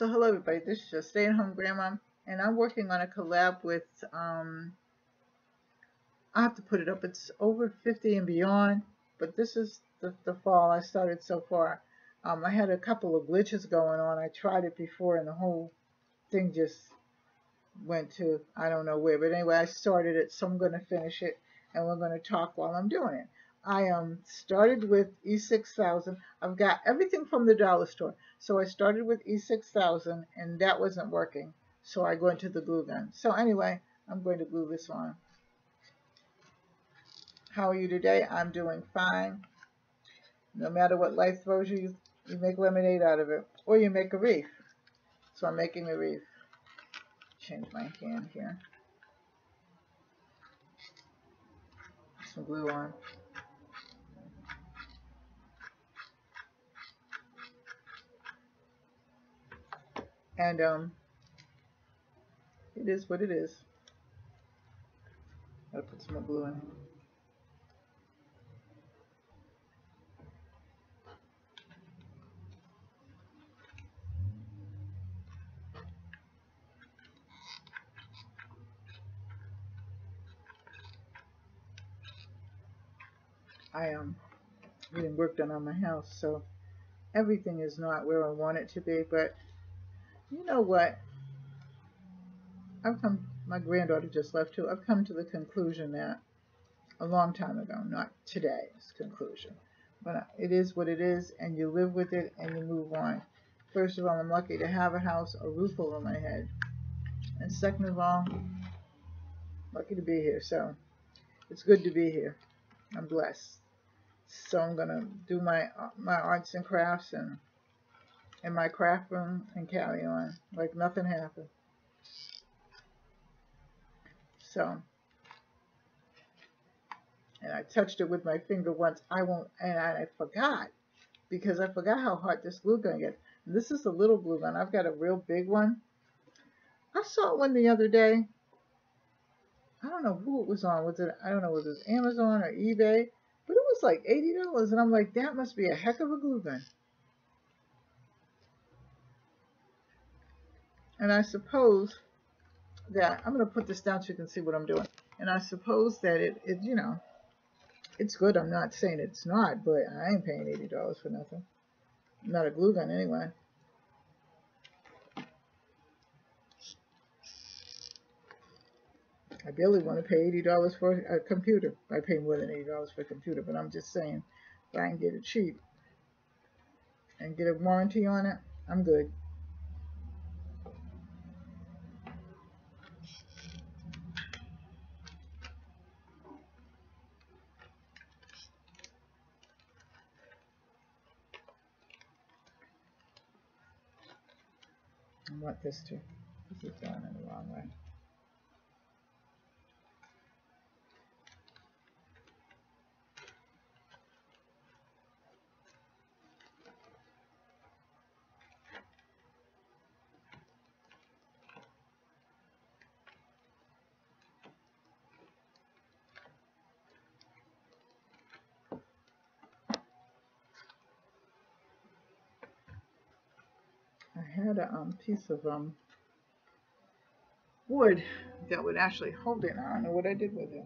So hello everybody, this is your stay-at-home grandma, and I'm working on a collab with, I have to put it up, it's over 50 and beyond, but this is the fall I started so far. I had a couple of glitches going on. I tried it before and the whole thing just went to I don't know where, but anyway, I started it, so I'm going to finish it, and we're going to talk while I'm doing it. I started with E6000. I've got everything from the dollar store. So I started with E6000, and that wasn't working. So I go into the glue gun. So anyway, I'm going to glue this on. How are you today? I'm doing fine. No matter what life throws you, you make lemonade out of it, or you make a wreath. So I'm making a wreath. Change my hand here. Some glue on. And it is what it is. Gotta put some more glue in. I getting work done on my house, so everything is not where I want it to be. But you know what? My granddaughter just left too. I've come to the conclusion that a long time ago, not today's conclusion, but it is what it is, and you live with it and you move on. First of all, I'm lucky to have a house, a roof over my head, and second of all, lucky to be here. So it's good to be here. I'm blessed. So I'm gonna do my arts and crafts and in my craft room and carry on like nothing happened. So, and I touched it with my finger once. I forgot, because I forgot how hot this glue gun gets. And this is a little glue gun. I've got a real big one. I saw one the other day. I don't know who it was on. I don't know, was it Amazon or eBay? But it was like $80. And I'm like, that must be a heck of a glue gun. And I suppose that, I'm going to put this down so you can see what I'm doing. And I suppose that it you know, it's good. I'm not saying it's not, but I ain't paying $80 for nothing. Not a glue gun anyway. I barely want to pay $80 for a computer. I pay more than $80 for a computer, but I'm just saying, if I can get it cheap and get a warranty on it, I'm good. I want this to. This is done in the wrong way. I had a piece of wood that would actually hold it. I don't know what I did with it.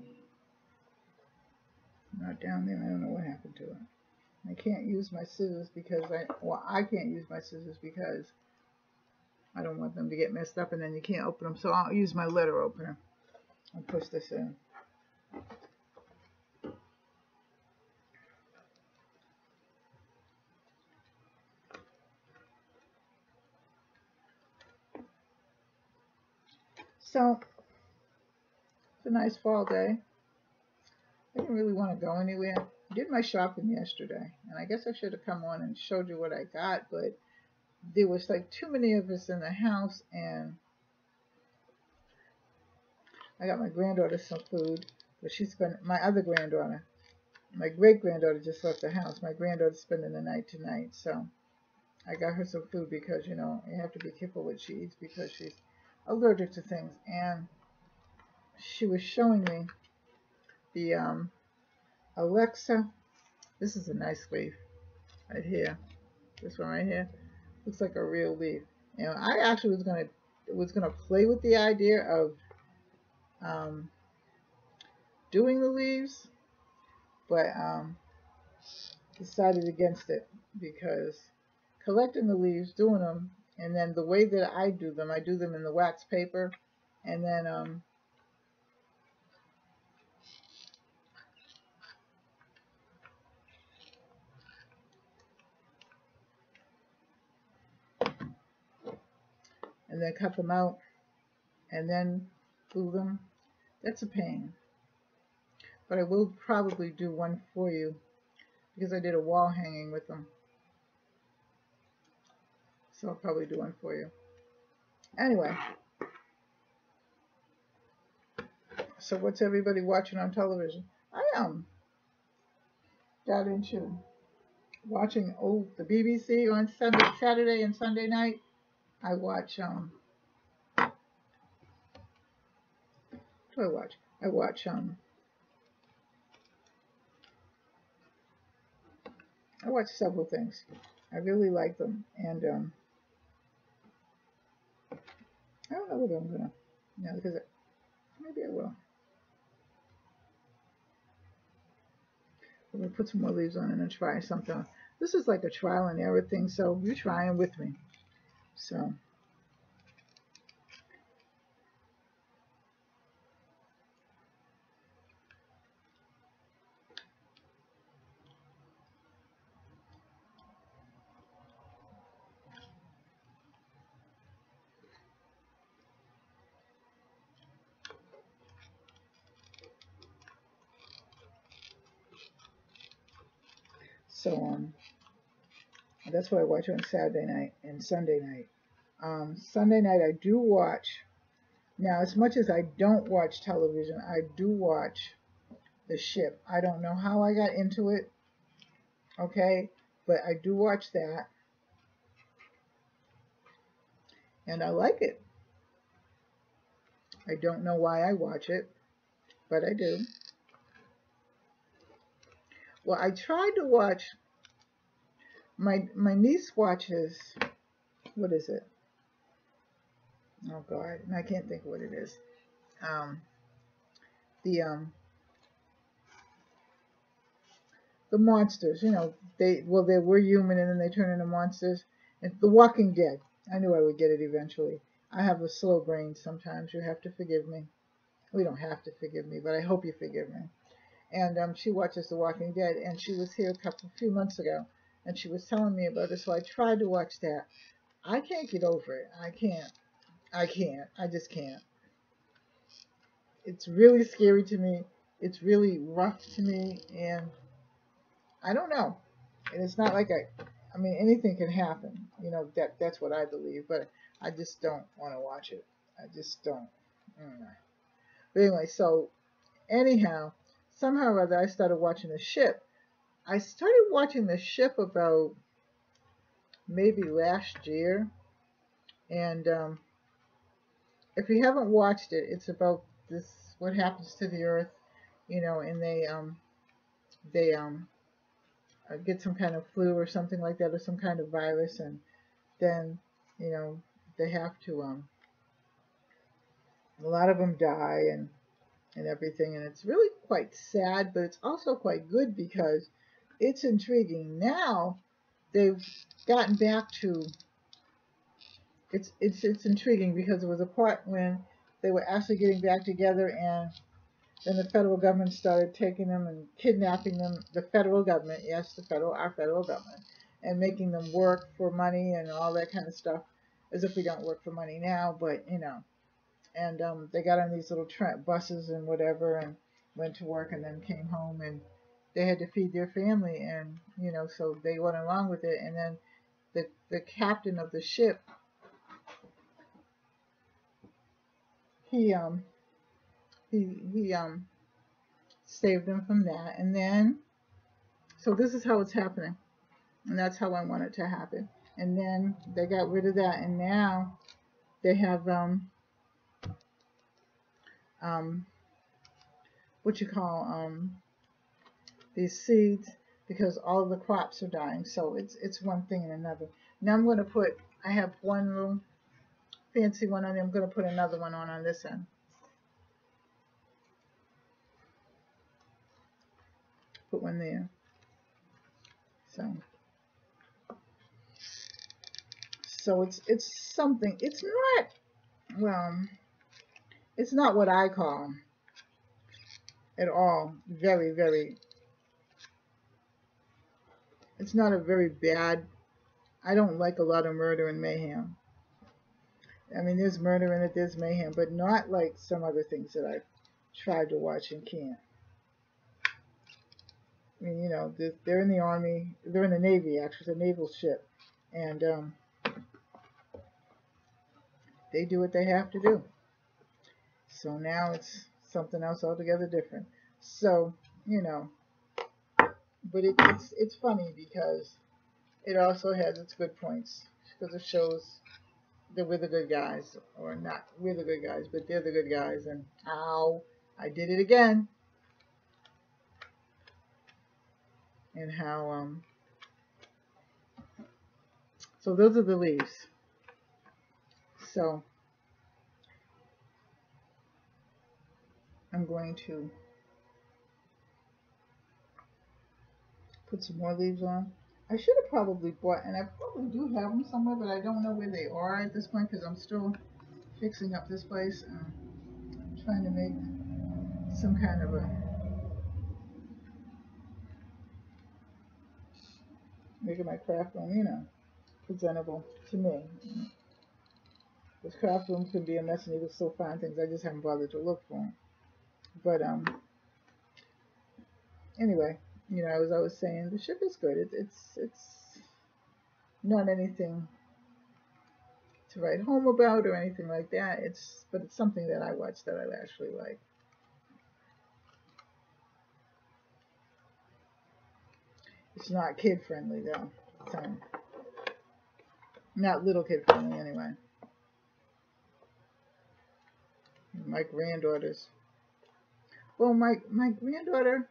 Not down there. I don't know what happened to it. I can't use my scissors because I can't use my scissors because I don't want them to get messed up and then you can't open them. So I'll use my letter opener and push this in. So it's a nice fall day. I didn't really want to go anywhere. I did my shopping yesterday, and I guess I should have come on and showed you what I got, but there was like too many of us in the house, and I got my granddaughter some food, but my other granddaughter, my great-granddaughter just left the house. My granddaughter's spending the night tonight, so I got her some food because, you know, you have to be careful what she eats because she's allergic to things. And she was showing me the Alexa. This is a nice leaf right here. This one right here looks like a real leaf. You know, I actually was gonna play with the idea of um, doing the leaves, but decided against it because collecting the leaves, doing them, and then the way that I do them in the wax paper, and then cut them out, and then glue them. That's a pain. But I will probably do one for you because I did a wall hanging with them. So I'll probably do one for you. Anyway, so what's everybody watching on television? I got into watching the BBC on Saturday and Sunday night. I watch what do I watch? I watch several things. I really like them, and I don't know whether I'm gonna, because maybe I will. I'm gonna put some more leaves on and then try something. This is like a trial and error thing, so you're trying with me. So that's what I watch on Saturday night and Sunday night. Sunday night I do watch. Now, as much as I don't watch television, I do watch The Ship. I don't know how I got into it, okay, but I do watch that, and I like it. I don't know why I watch it, but I do. Well, I tried to watch. My niece watches. What is it? Oh God, I can't think of what it is. Um, the the monsters. They were human and then they turn into monsters. And The Walking Dead. I knew I would get it eventually. I have a slow brain sometimes. You have to forgive me. We don't have to forgive me, but I hope you forgive me. And she watches The Walking Dead, and she was here a few months ago, and she was telling me about it. So I tried to watch that. I can't get over it. I can't. I just can't. It's really scary to me. It's really rough to me, and I don't know. And it's not like I mean, anything can happen. That's what I believe, but I just don't want to watch it. I just don't. But anyway, so anyhow, somehow or other, I started watching The Ship. I started watching The Ship about maybe last year, and if you haven't watched it, it's about what happens to the Earth, and they get some kind of flu or something like that, or some kind of virus, and then they have to a lot of them die and everything, and it's really quite sad, but it's also quite good because it's intriguing. Now they've gotten back to it's intriguing because there was a part when they were actually getting back together, and then the federal government started taking them and kidnapping them. The federal government, yes, our federal government, and making them work for money and all that kind of stuff, as if we don't work for money now, but And they got on these little buses and whatever, and went to work, and then came home, and they had to feed their family, and so they went along with it. And then the captain of the ship, he saved them from that. And then, so this is how it's happening, and that's how I want it to happen. And then they got rid of that, and now they have what you call these seeds, because all the crops are dying. So it's one thing and another. Now I have one little fancy one on there. I'm going to put another one on this end. Put one there. So it's something. It's not, well, it's not what I call at all very, very, it's not a very bad, I don't like a lot of murder and mayhem. I mean, there's murder in it, there's mayhem, but not like some other things that I've tried to watch and can't. I mean, you know, they're in the Army, they're in the Navy, actually, it's a naval ship, and they do what they have to do. So now it's something else altogether different. So, you know, but it's funny because it also has its good points, because it shows that we're the good guys, or not we're the good guys, but they're the good guys. And ow, I did it again. And how so those are the leaves. So I'm going to put some more leaves on. I should have probably bought, and I probably do have them somewhere, but I don't know where they are at this point because I'm still fixing up this place. I'm trying to make some kind of making my craft room, you know, presentable to me. This craft room can be a mess and you can still find things. I just haven't bothered to look for them. But anyway, you know, as I was saying, the ship is good. It's not anything to write home about or anything like that. But it's something that I watch that I actually like. It's not kid friendly though. So, not little kid friendly anyway. My granddaughters. Well, my granddaughter,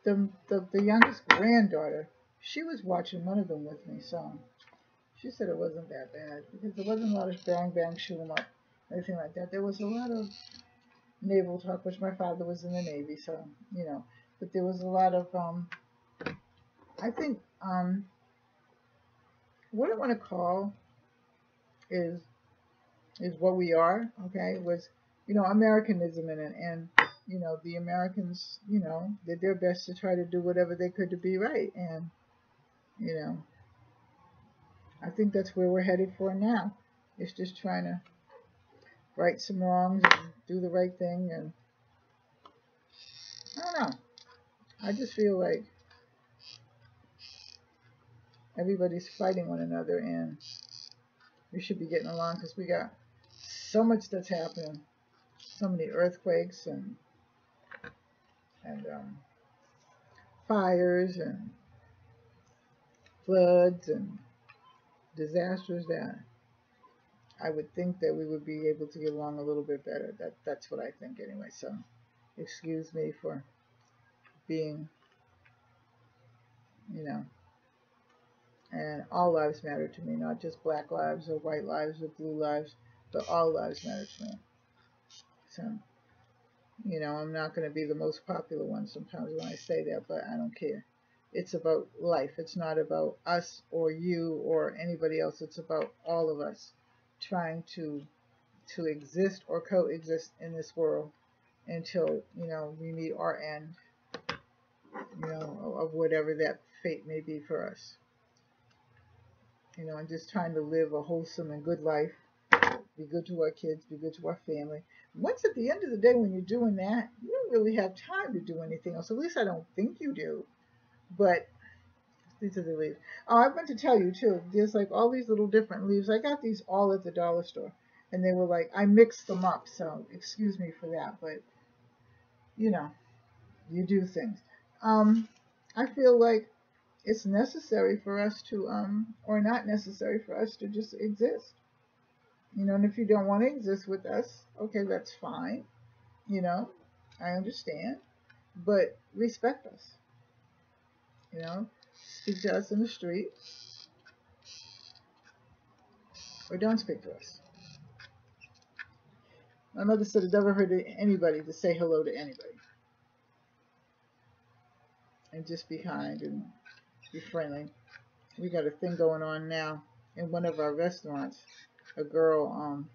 the youngest granddaughter, she was watching one of them with me, so she said it wasn't that bad because there wasn't a lot of bang bang shoot 'em up, anything like that. There was a lot of naval talk, which my father was in the Navy, so you know. But there was a lot of I think what I want to call is what we are. Okay, was, you know, Americanism in it, and you know, the Americans, you know, did their best to try to do whatever they could to be right, and you know, I think that's where we're headed for now. It's just trying to right some wrongs and do the right thing, and I don't know. I just feel like everybody's fighting one another, and we should be getting along because we got so much that's happening, so many earthquakes and fires and floods and disasters that I would think that we would be able to get along a little bit better. That's what I think anyway. So excuse me for being, you know, and all lives matter to me, not just black lives or white lives or blue lives, but all lives matter to me. So, you know, I'm not going to be the most popular one sometimes when I say that, but I don't care. It's about life. It's not about us or you or anybody else. It's about all of us trying to exist or coexist in this world until, you know, we meet our end, you know, of whatever that fate may be for us. You know, and just trying to live a wholesome and good life, be good to our kids, be good to our family. Once at the end of the day, when you're doing that, you don't really have time to do anything else. At least I don't think you do. But these are the leaves. Oh, I meant to tell you too, there's like all these little different leaves. I got these all at the dollar store. And they were like, I mixed them up, so excuse me for that. But, you know, you do things. I feel like it's necessary for us to, or not necessary for us to just exist. You know, and if you don't want to exist with us, okay, that's fine. You know, I understand. But respect us. You know, speak to us in the street. or don't speak to us. My mother said it never hurt anybody to say hello to anybody. And just be kind and be friendly. We got a thing going on now in one of our restaurants. A girl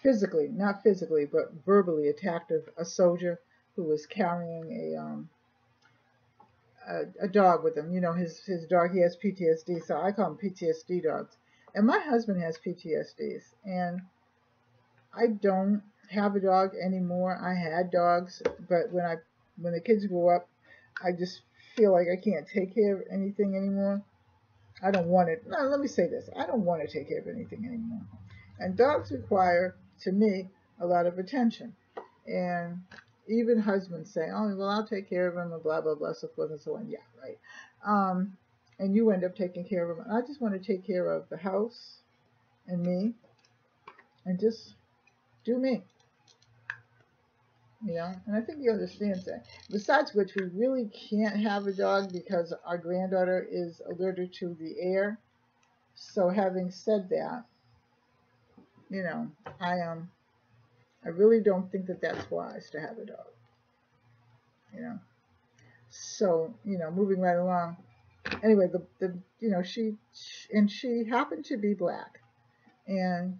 physically, not physically, but verbally attacked a soldier who was carrying a dog with him. You know, his dog, he has PTSD, so I call them PTSD dogs. And my husband has PTSDs, and I don't have a dog anymore. I had dogs, but when the kids grow up, I just feel like I can't take care of anything anymore. I don't want it. No, let me say this. I don't want to take care of anything anymore. And dogs require, to me, a lot of attention. And even husbands say, oh, well, I'll take care of him, and blah, blah, blah, so forth and so on. Yeah, right. And you end up taking care of him. I just want to take care of the house and me and just do me. You know, and I think he understands that. Besides which, we really can't have a dog because our granddaughter is allergic to the air. So having said that, you know, I really don't think that that's wise to have a dog. You know, so you know, moving right along. Anyway, the you know, she happened to be black, and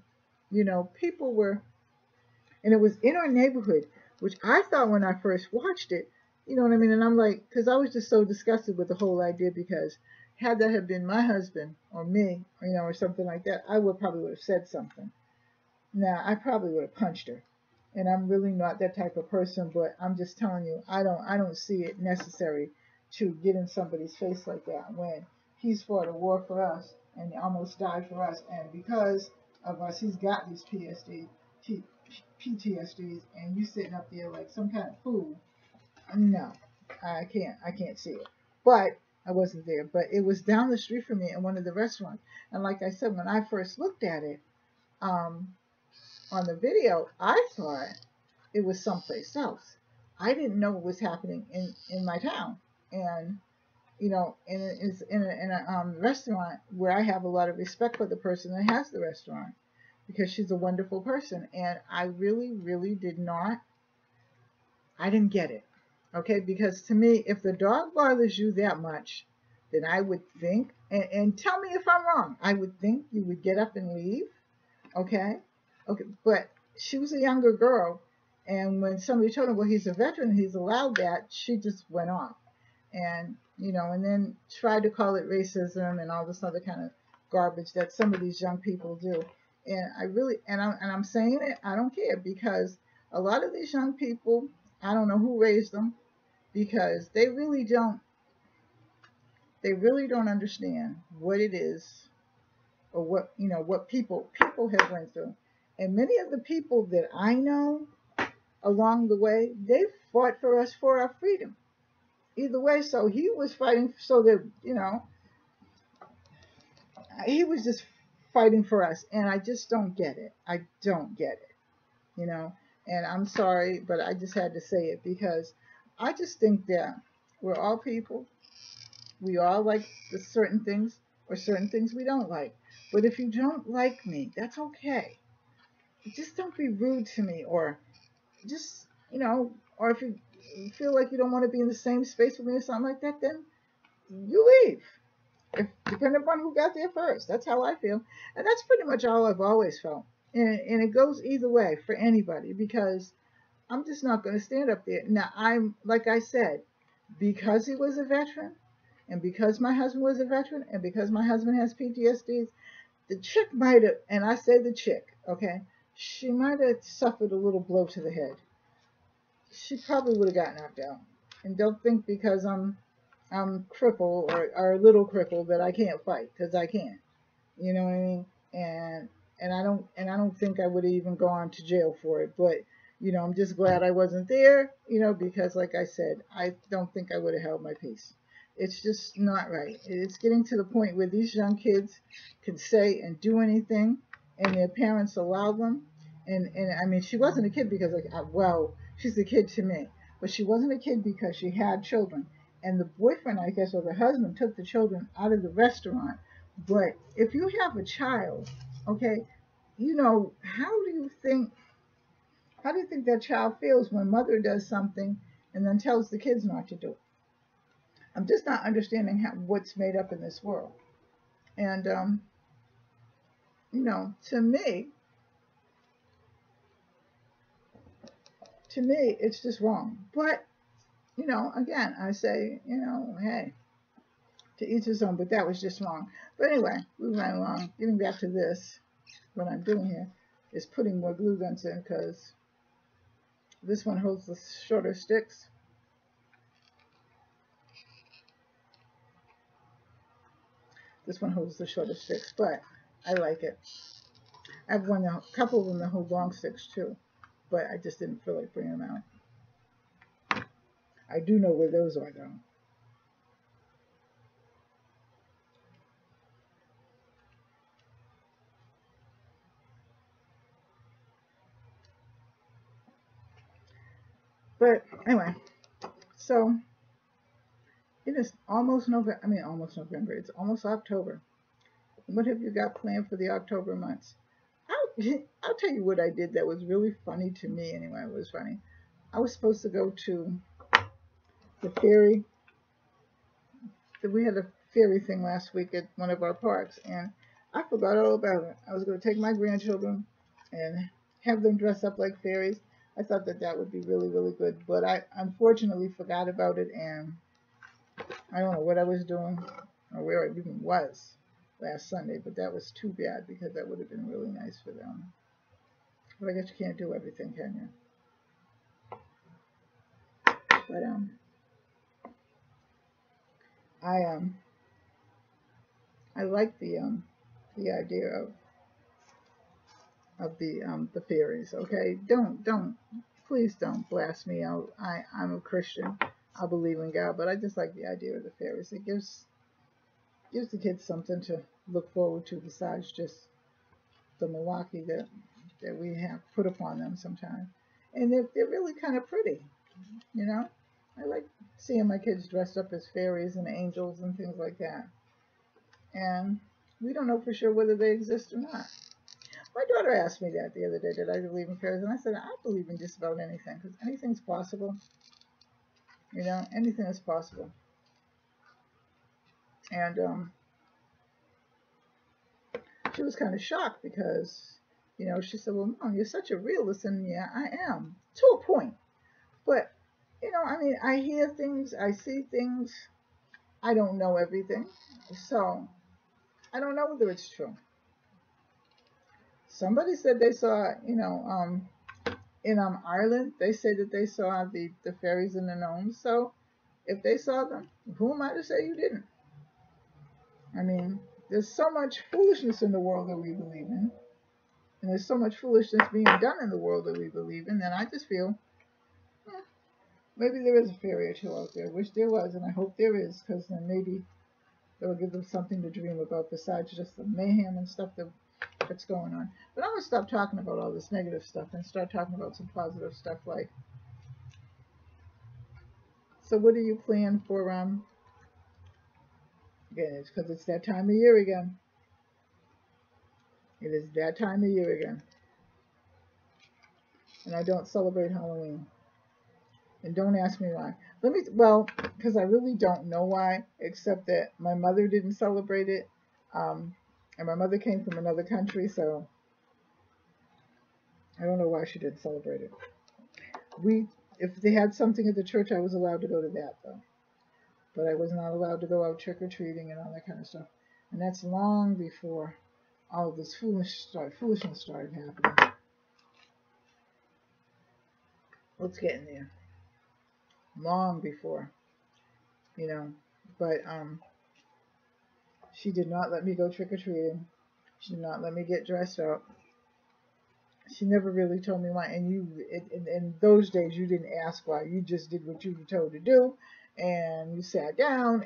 you know, people were, and it was in our neighborhood, which I thought when I first watched it, you know what I mean? And I'm like, because I was just so disgusted with the whole idea, because had that have been my husband or me, or, you know, or something like that, I probably would have said something. Now, I probably would have punched her. And I'm really not that type of person, but I'm just telling you, I don't see it necessary to get in somebody's face like that when he's fought a war for us and almost died for us, and because of us, he's got these PTSDs, and you sitting up there like some kind of fool. No, I can't see it. But I wasn't there. But it was down the street from me in one of the restaurants. And like I said, when I first looked at it on the video, I thought it was someplace else. I didn't know what was happening in my town. And you know, and it's in a restaurant where I have a lot of respect for the person that has the restaurant, because she's a wonderful person. And I really, really I didn't get it. Okay, because to me, if the dog bothers you that much, then I would think, and tell me if I'm wrong, I would think you would get up and leave. Okay, but she was a younger girl, and when somebody told her, well, he's a veteran, he's allowed that, she just went off. And, you know, and then tried to call it racism and all this other kind of garbage that some of these young people do. And I really, and I'm saying it, I don't care, because a lot of these young people, I don't know who raised them, because they really don't understand what it is, or what, you know, what people have went through. And many of the people that I know along the way, they fought for us for our freedom. Either way, so he was fighting so that, you know, he was just fighting for us, and I just don't get it. I don't get it, you know. And I'm sorry, but I just had to say it, because I just think that we're all people. We all like the certain things, or certain things we don't like. But if you don't like me, that's okay. Just don't be rude to me, or just, you know, or if you feel like you don't want to be in the same space with me or something like that, then you leave. Depending upon who got there first. That's how I feel. And that's pretty much all I've always felt. And it goes either way for anybody, because I'm just not going to stand up there. Now, I'm, like I said, because he was a veteran, and because my husband was a veteran, and because my husband has PTSDs, the chick might have, and I say the chick, okay, she might have suffered a little blow to the head. She probably would have got knocked out. And don't think because I'm crippled, or a little crippled, that I can't fight, because I can. You know what I mean? And I don't think I would have even gone to jail for it. But you know, I'm just glad I wasn't there, you know, because like I said, I don't think I would have held my peace. It's just not right. It's getting to the point where these young kids can say and do anything, and their parents allow them. And I mean, she wasn't a kid because, like, well, she's a kid to me, but she wasn't a kid because she had children. And the boyfriend, I guess, or the husband, took the children out of the restaurant But if you have a child, okay, you know, how do you think that child feels when mother does something and then tells the kids not to do it? I'm just not understanding what's made up in this world. And you know, to me, it's just wrong. But you know, again, I say, you know, hey, to each his own. But that was just wrong. But anyway, we went along. Getting back to this, what I'm doing here is putting more glue guns in because this one holds the shorter sticks. This one holds the shorter sticks, but I like it. I have a couple of them that hold long sticks too, but I just didn't feel like bringing them out. I do know where those are though. But anyway, so it is almost November. I mean, almost November. It's almost October. What have you got planned for the October months? I'll tell you what I did that was really funny to me. Anyway, it was funny. I was supposed to go to the ferry. We had a ferry thing last week at one of our parks, and I forgot all about it. I was going to take my grandchildren and have them dress up like fairies. I thought that that would be really, really good, but I unfortunately forgot about it, and I don't know what I was doing or where I even was last Sunday, but that was too bad because that would have been really nice for them. But I guess you can't do everything, can you? But I I like the idea of the fairies. Okay, don't please don't blast me out. I'm a Christian. I believe in God, but I just like the idea of the fairies. It gives the kids something to look forward to besides just the malarkey that we have put upon them sometimes. And they're really kind of pretty, you know. I like seeing my kids dressed up as fairies and angels and things like that. And we don't know for sure whether they exist or not. My daughter asked me that the other day, did I believe in fairies? And I said, I believe in just about anything because anything's possible. You know, anything is possible. And she was kind of shocked because, you know, she said, well, Mom, you're such a realist. And yeah, I am to a point. But, you know, I mean, I hear things, I see things. I don't know everything. So I don't know whether it's true. Somebody said they saw, you know, in Ireland, they say that they saw the fairies and the gnomes. So if they saw them, who am I to say you didn't? I mean, there's so much foolishness in the world that we believe in, and there's so much foolishness being done in the world that we believe in, that I just feel, eh, maybe there is a fairy or two out there. I wish there was, and I hope there is, because then maybe that will give them something to dream about besides just the mayhem and stuff that's going on. But I'm going to stop talking about all this negative stuff and start talking about some positive stuff like, so what do you plan for, again, it's because it's that time of year again. It is that time of year again. And I don't celebrate Halloween. And don't ask me why. Well, because I really don't know why, except that my mother didn't celebrate it. And my mother came from another country, so I don't know why she didn't celebrate it. If they had something at the church, I was allowed to go to that, though. But I was not allowed to go out trick-or-treating and all that kind of stuff. And that's long before all of this foolishness started happening. Let's get in there. Long before, you know. But she did not let me go trick-or-treating. She did not let me get dressed up. She never really told me why. And in those days, you didn't ask why. You just did what you were told to do, and you sat down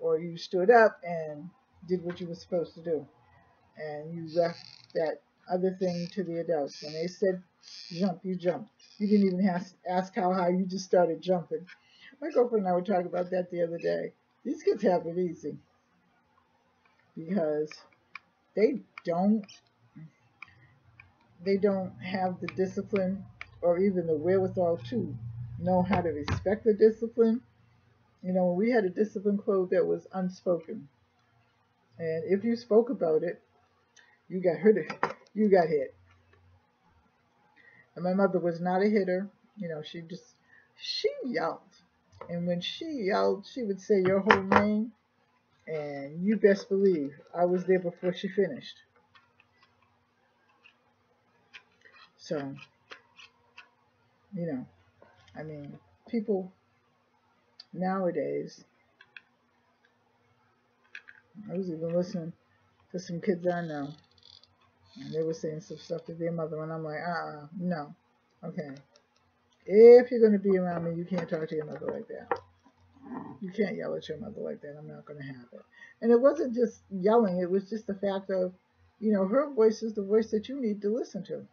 or you stood up and did what you were supposed to do, and you left that other thing to the adults. When they said jump, you jumped. You didn't even ask how high. You just started jumping. My girlfriend and I were talking about that the other day. These kids have it easy because they don't they don't have the discipline or even the wherewithal to know how to respect the discipline. You know, we had a discipline code that was unspoken, and if you spoke about it, you got hurt. You got hit. And my mother was not a hitter. You know, she yelled, and when she yelled, she would say your whole name, and you best believe I was there before she finished. So, you know, I mean, people nowadays, I was even listening to some kids I know, and they were saying some stuff to their mother, and I'm like, no. Okay. If you're going to be around me, you can't talk to your mother like that. You can't yell at your mother like that. I'm not going to have it. And it wasn't just yelling. It was just the fact of, you know, her voice is the voice that you need to listen to.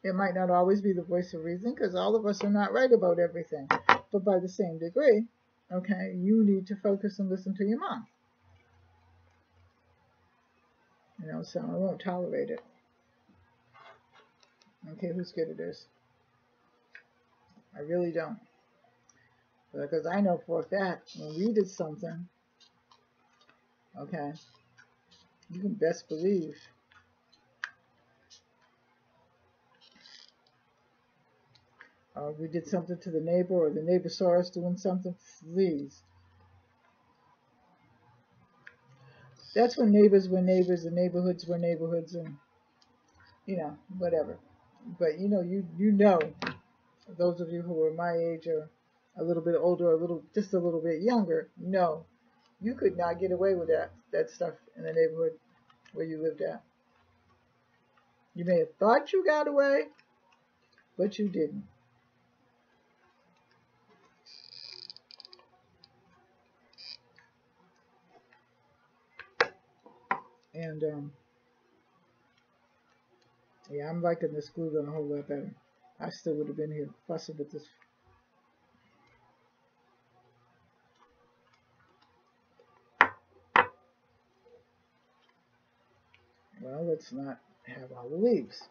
It might not always be the voice of reason because all of us are not right about everything. But by the same degree, okay, you need to focus and listen to your mom. You know, so I won't tolerate it. I don't care who scared it is. I really don't. Because I know for a fact when we did something, okay, you can best believe we did something to the neighbor or the neighbor saw us doing something, please. That's when neighbors were neighbors and neighborhoods were neighborhoods and, you know, whatever. But, you know, those of you who are my age or a little bit older, just a little bit younger, no, you could not get away with that stuff in the neighborhood where you lived at. You may have thought you got away, but you didn't. And, yeah, I'm liking this glue gun a whole lot better. I still would have been here fussing with this. Well, let's not have all the leaves.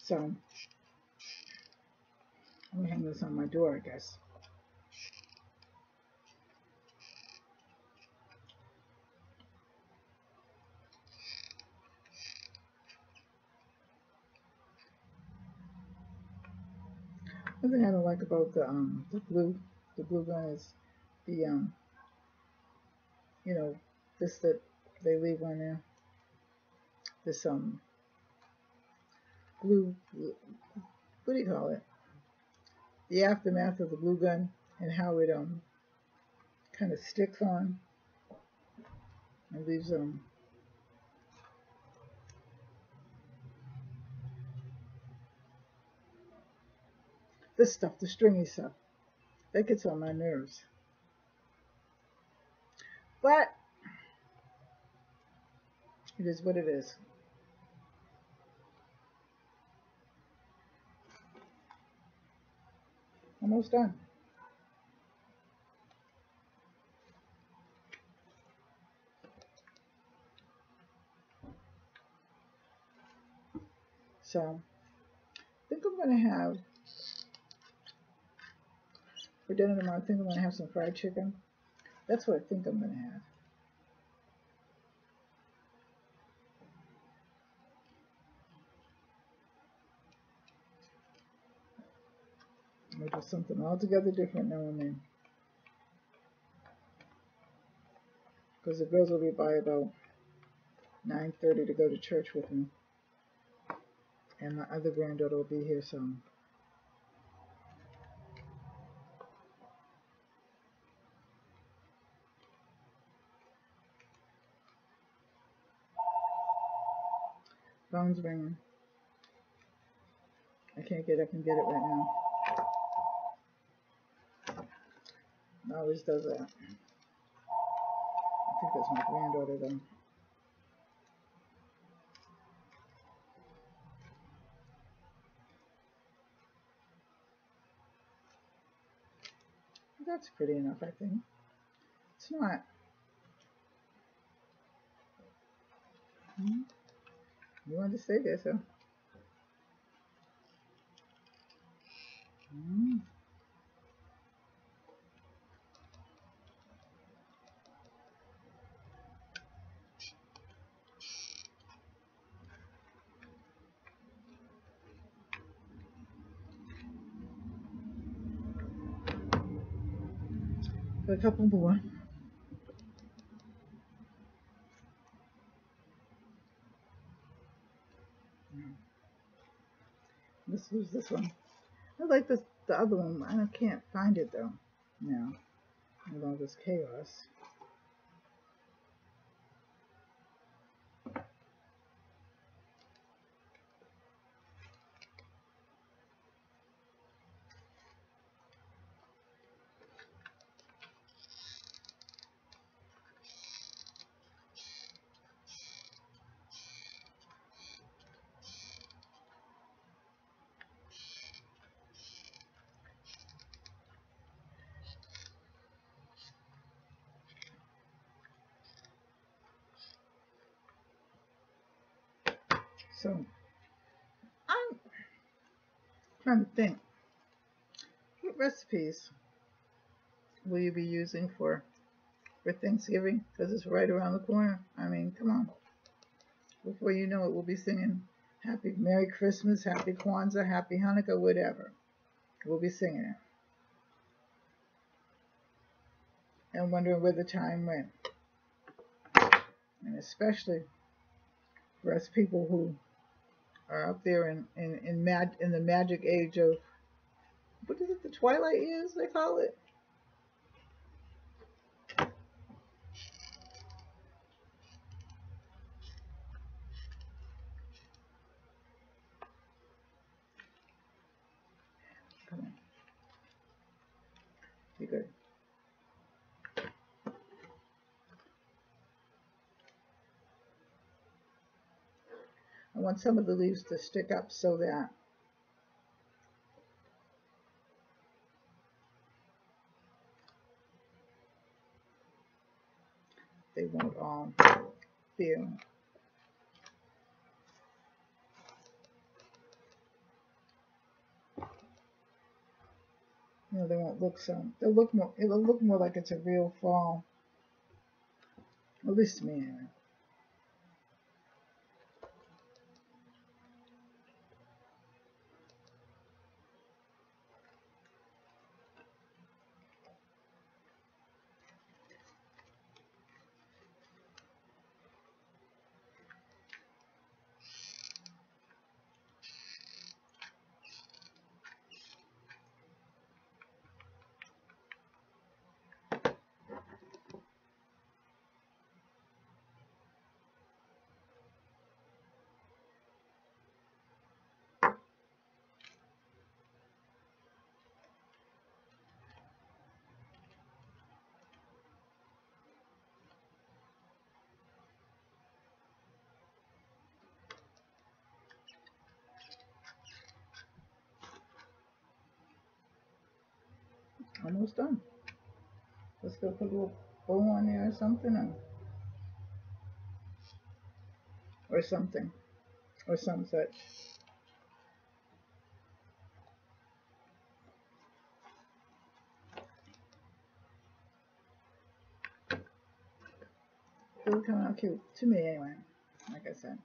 So, I'm going to hang this on my door, I guess. One thing I don't like about the blue gun is the you know, this that they leave on there. This blue, what do you call it? The aftermath of the glue gun and how it kind of sticks on and leaves this stuff, the stringy stuff, that gets on my nerves. But it is what it is. Almost done. So I think I'm going to have, for dinner tomorrow, I think I'm going to have some fried chicken. That's what I think I'm going to have. We'll do something altogether different now and then. Because the girls will be by about 9:30 to go to church with me. And my other granddaughter will be here soon. Phone's ringing. I can't get up and get it right now. It always does that. I think that's my granddaughter though. That's pretty enough, I think. It's not. You wanted to stay there, so. A couple more. Let's use this one. I like this, the other one. I can't find it though. Now, with all this chaos. So, I'm trying to think. What recipes will you be using for Thanksgiving? Because it's right around the corner. I mean, come on. Before you know it, we'll be singing Happy Merry Christmas, Happy Kwanzaa, Happy Hanukkah, whatever. We'll be singing it. And wondering where the time went. And especially for us people who are up there in the magic age of, what is it, the twilight years, they call it? Come on. Be good. I want some of the leaves to stick up so that they won't all feel. You know, they won't look so. They'll look more. It'll look more like it's a real fall. At least to me, anyway. Almost done. Let's go put a little bow on there or something, or something, or some such. It'll come out cute to me anyway. Like I said.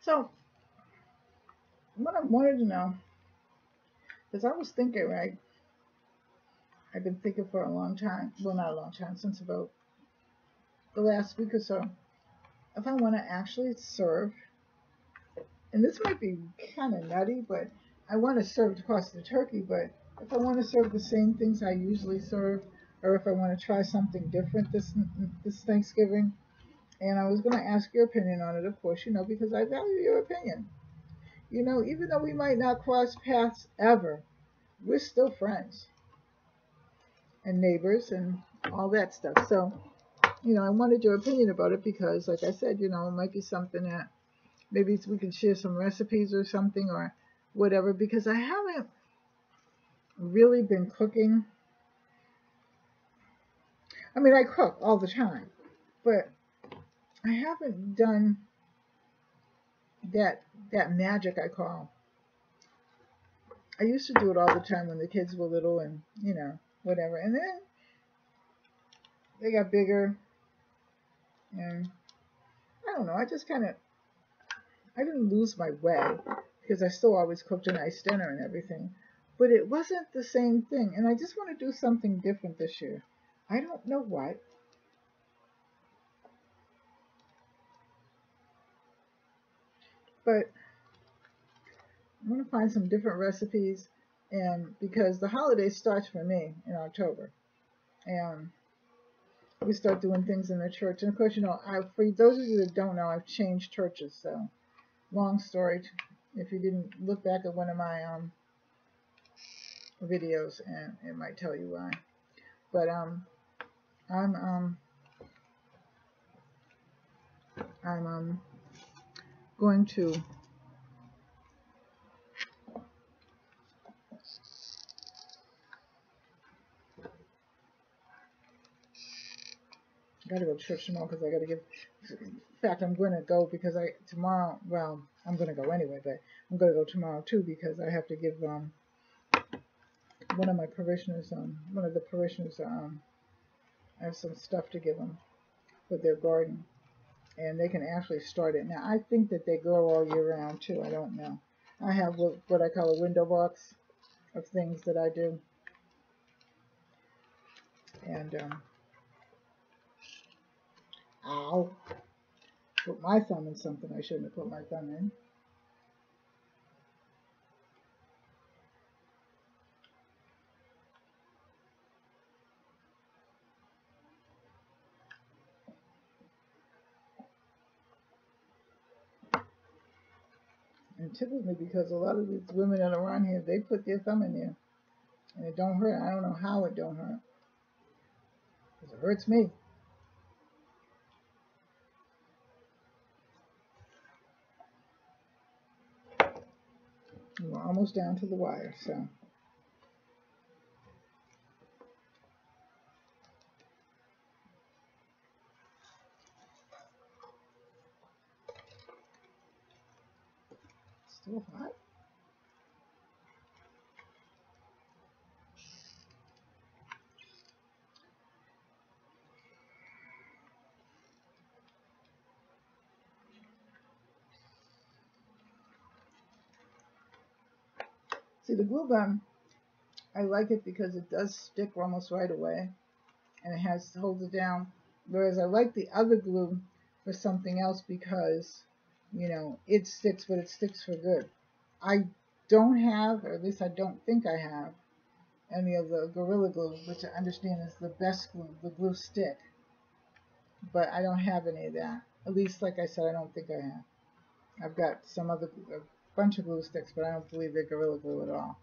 So what I wanted to know, because I was thinking, right, I've been thinking for a long time, well, not a long time, since about the last week or so, if I want to actually serve, and this might be kind of nutty, but I want to serve, of course, the turkey, but if I want to serve the same things I usually serve, or if I want to try something different this Thanksgiving, and I was going to ask your opinion on it, of course, because I value your opinion. Even though we might not cross paths ever, we're still friends and neighbors and all that stuff. So, I wanted your opinion about it because, like I said, it might be something that maybe we could share some recipes or something or whatever, because I haven't really been cooking. I mean, I cook all the time, but I haven't done that magic I call. I used to do it all the time when the kids were little and, whatever. And then they got bigger and I don't know, I just kind of, I didn't lose my way because I still always cooked a nice dinner and everything, but it wasn't the same thing. And I just want to do something different this year. I don't know what. But I want to find some different recipes, and because the holiday starts for me in October, and we start doing things in the church. And of course, for those of you that don't know, I've changed churches. So, long story. If you didn't look back at one of my videos, and it might tell you why. But I'm going to gotta go to church tomorrow because I gotta give. In fact, I'm going to go because tomorrow. Well, I'm going to go anyway, but I'm going to go tomorrow too because I have to give one of my parishioners, one of the parishioners, I have some stuff to give them for their garden, and they can actually start it now. I think that they grow all year round too. I don't know. I have what I call a window box of things that I do, and ow, put my thumb in something I shouldn't have put my thumb in. And typically, because a lot of these women that are around here, they put their thumb in there, and it don't hurt. I don't know how it don't hurt, because it hurts me. We're almost down to the wire, so. Still hot. See, the glue gun, I like it because it does stick almost right away, and it holds it down. Whereas I like the other glue for something else because, it sticks, but it sticks for good. I don't have, or at least I don't think I have, any of the Gorilla Glue, which I understand is the best glue, the glue stick. But I don't have any of that. At least, like I said, I don't think I have. I've got a bunch of glue sticks, but I don't believe they're Gorilla Glue at all.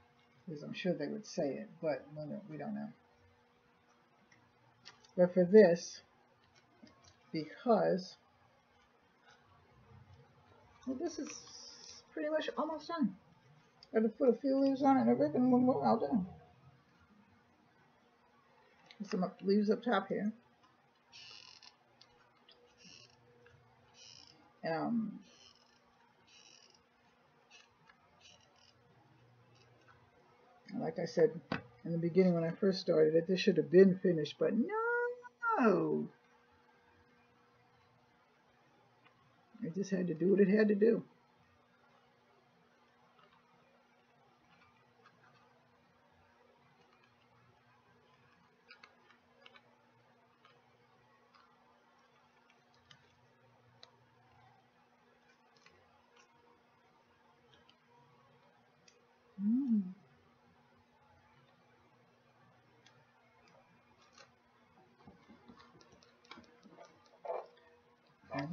Because I'm sure they would say it, but we don't know. But for this, because this is pretty much almost done. Got to put a few leaves on it and a ribbon, and we're all done. Some leaves up top here. Like I said in the beginning when I first started it, this should have been finished, but no. I just had to do what it had to do.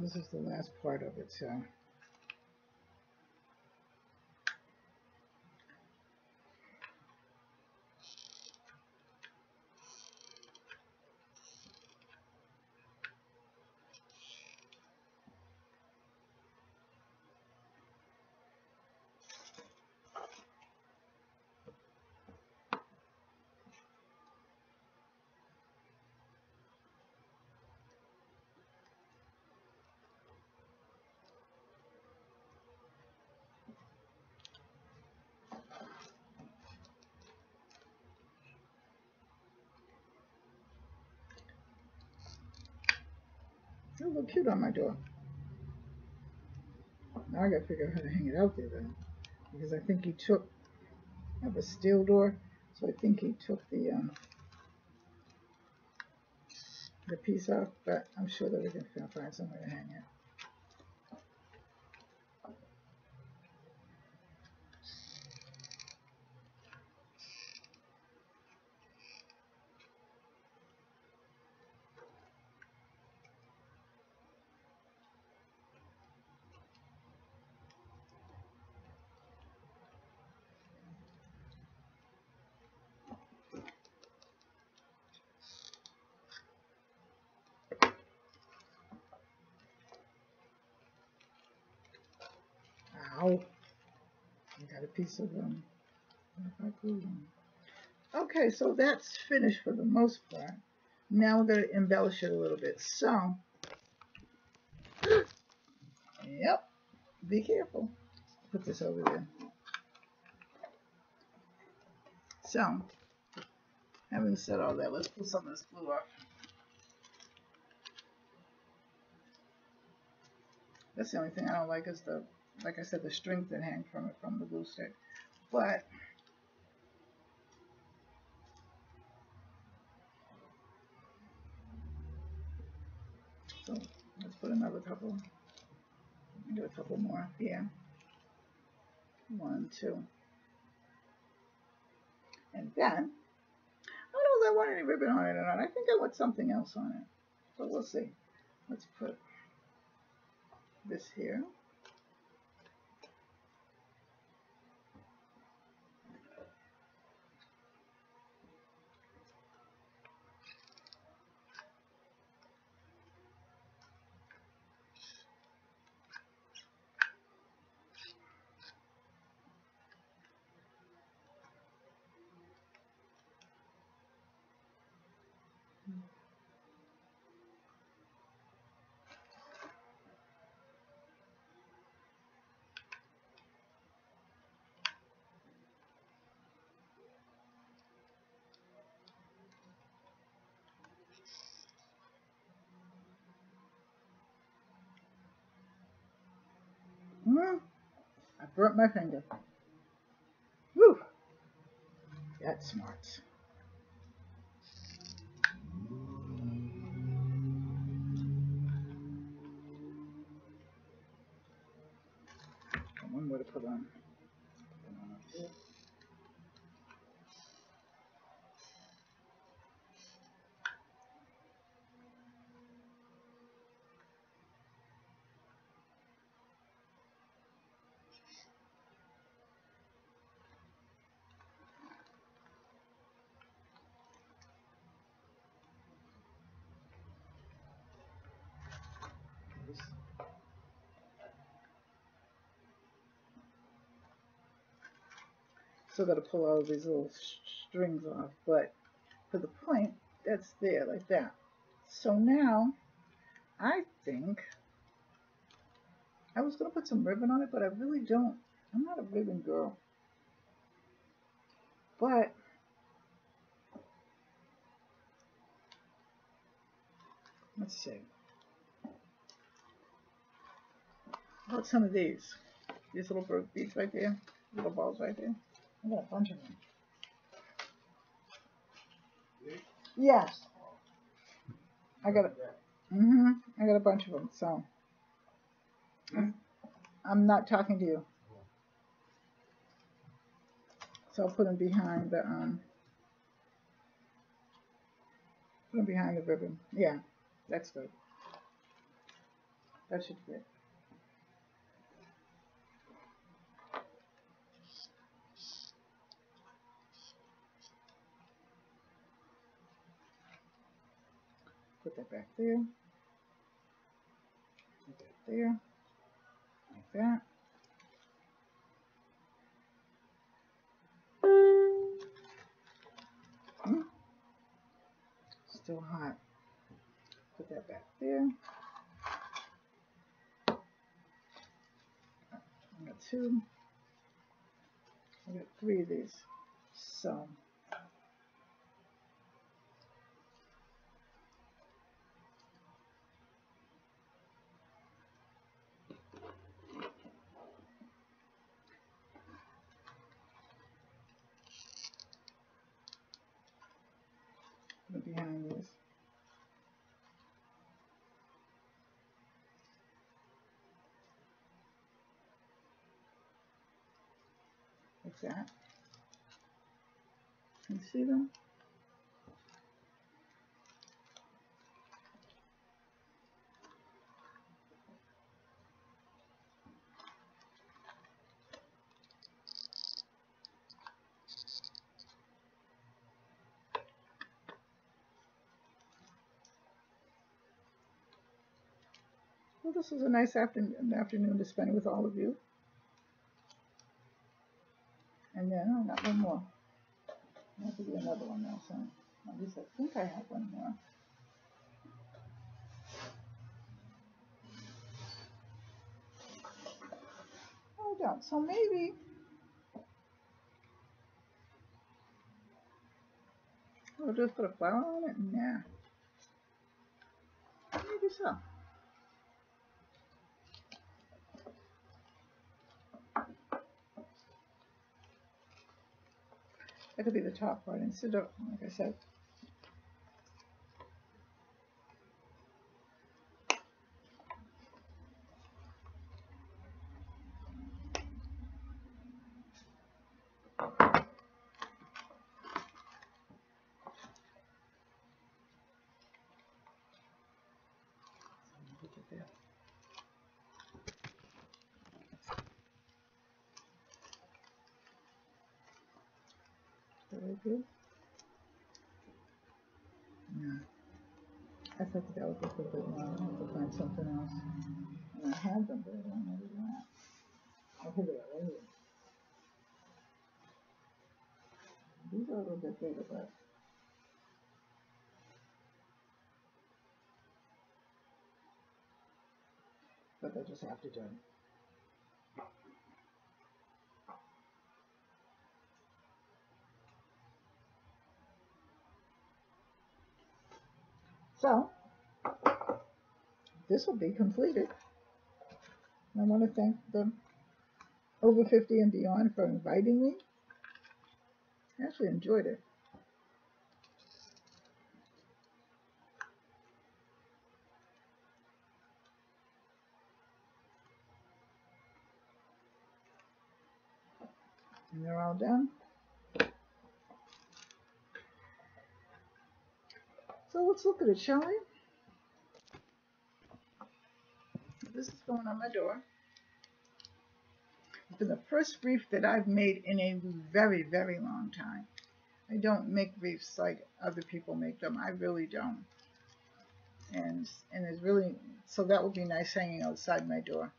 this is the last part of it, so. It look cute on my door. Now I gotta figure out how to hang it out there though, because I think he took. I have a steel door, so I think he took the piece off. But I'm sure that we can find somewhere to hang it. Ow! I got a piece of Okay, so that's finished for the most part. Now we're going to embellish it a little bit. So, yep, be careful. Put this over there. So, having said all that, let's pull some of this glue off. That's the only thing I don't like is the, like I said, the strings that hang from it, from the glue stick. But, so let's put another couple. Do a couple more. Yeah. 1, 2. And then, I don't know if I want any ribbon on it or not. I think I want something else on it. But we'll see. Let's put this here. I burnt my finger. Whew. That's smart. One more to put on. Still got to pull all of these little strings off, but for the point, that's there like that. So now, I think I was going to put some ribbon on it, but I really don't. I'm not a ribbon girl. But let's see. How about some of these? These little beads right there, little balls right there. I got a bunch of them. Yes. I got it. I got a bunch of them. So I'm not talking to you. So I'll put them behind the ribbon. Yeah, that's good. That should fit. Put that back there. Put that there. Like that. Still hot. Put that back there. I got 2. I got 3 of these. So look behind this. Like that. Can you see them? Well, this was a nice afternoon to spend with all of you. And then I got one more. I have to do another one now, so at least I think I have one more. Oh, I don't. So maybe we'll just put a flower on it. Nah. Maybe so. That could be the top part instead of, like I said. Very good. No. I thought that was just a bit more. I have to find something else. And I have them, but I don't know where they're at. Oh, here they are, right here. These are a little bit bigger, but I just have to do it. So, this will be completed. And I want to thank the Over 50 and Beyond for inviting me. I actually enjoyed it. And they're all done. So let's look at it, shall we? This is going on my door. It's been the first wreath that I've made in a very, very long time. I don't make wreaths like other people make them. I really don't. And it's really, so that would be nice hanging outside my door.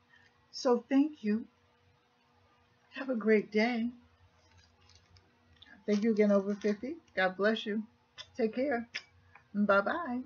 So thank you. Have a great day. Thank you again, Over 50. God bless you. Take care. Bye-bye.